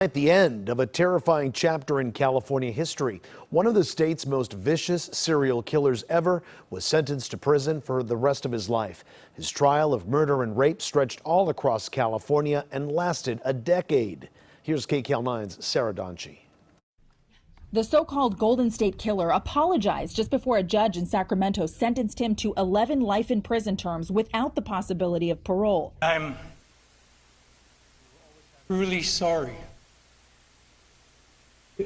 At the end of a terrifying chapter in California history, one of the state's most vicious serial killers ever was sentenced to prison for the rest of his life. His trial of murder and rape stretched all across California and lasted a decade. Here's KCAL 9's Sarah Donchi. The so-called Golden State Killer apologized just before a judge in Sacramento sentenced him to 11 life in prison terms without the possibility of parole. I'm really sorry.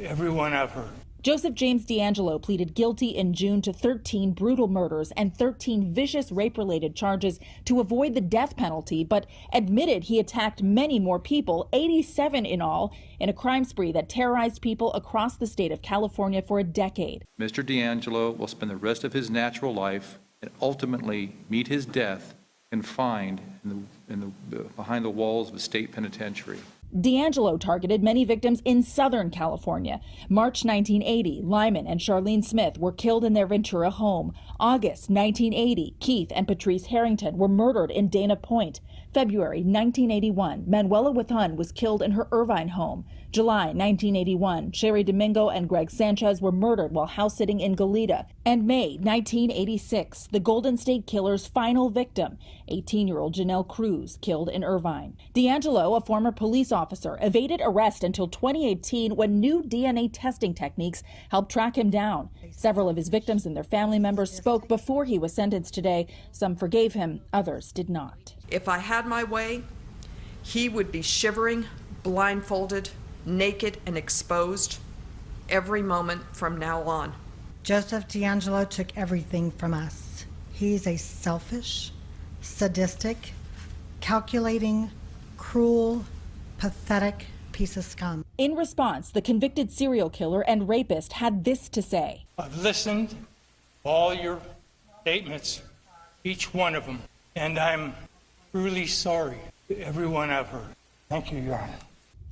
Everyone I've heard. Joseph James DeAngelo pleaded guilty in June to 13 brutal murders and 13 vicious rape-related charges to avoid the death penalty, but admitted he attacked many more people, 87 in all, in a crime spree that terrorized people across the state of California for a decade. Mr. DeAngelo will spend the rest of his natural life and ultimately meet his death confined behind the walls of a state penitentiary. DeAngelo targeted many victims in Southern California. March 1980, Lyman and Charlene Smith were killed in their Ventura home. August 1980, Keith and Patrice Harrington were murdered in Dana Point. February 1981, Manuela Withun was killed in her Irvine home. July 1981, Sherry Domingo and Greg Sanchez were murdered while house sitting in Goleta. And May 1986, the Golden State Killer's final victim, 18-year-old Janelle Cruz, killed in Irvine. DeAngelo, a former police officer, evaded arrest until 2018 when new DNA testing techniques helped track him down. Several of his victims and their family members spoke before he was sentenced today. Some forgave him, others did not. If I had my way, he would be shivering, blindfolded, naked and exposed every moment from now on. Joseph DeAngelo took everything from us. He's a selfish, sadistic, calculating, cruel, pathetic piece of scum. In response, the convicted serial killer and rapist had this to say. I've listened to all your statements, each one of them, and I'm really sorry to everyone I've heard. Thank you, Your Honor.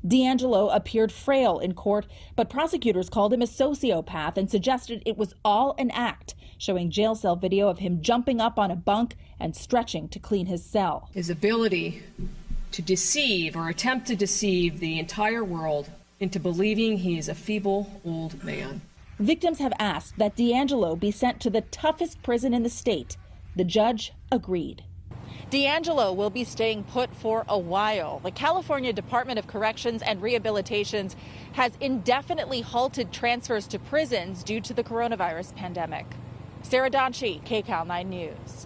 DeAngelo appeared frail in court, but prosecutors called him a sociopath and suggested it was all an act, showing jail cell video of him jumping up on a bunk and stretching to clean his cell. His ability to deceive or attempt to deceive the entire world into believing he is a feeble old man. Victims have asked that DeAngelo be sent to the toughest prison in the state. The judge agreed. DeAngelo will be staying put for a while. The California Department of Corrections and Rehabilitations has indefinitely halted transfers to prisons due to the coronavirus pandemic. Sarah Donchi, KCAL 9 News.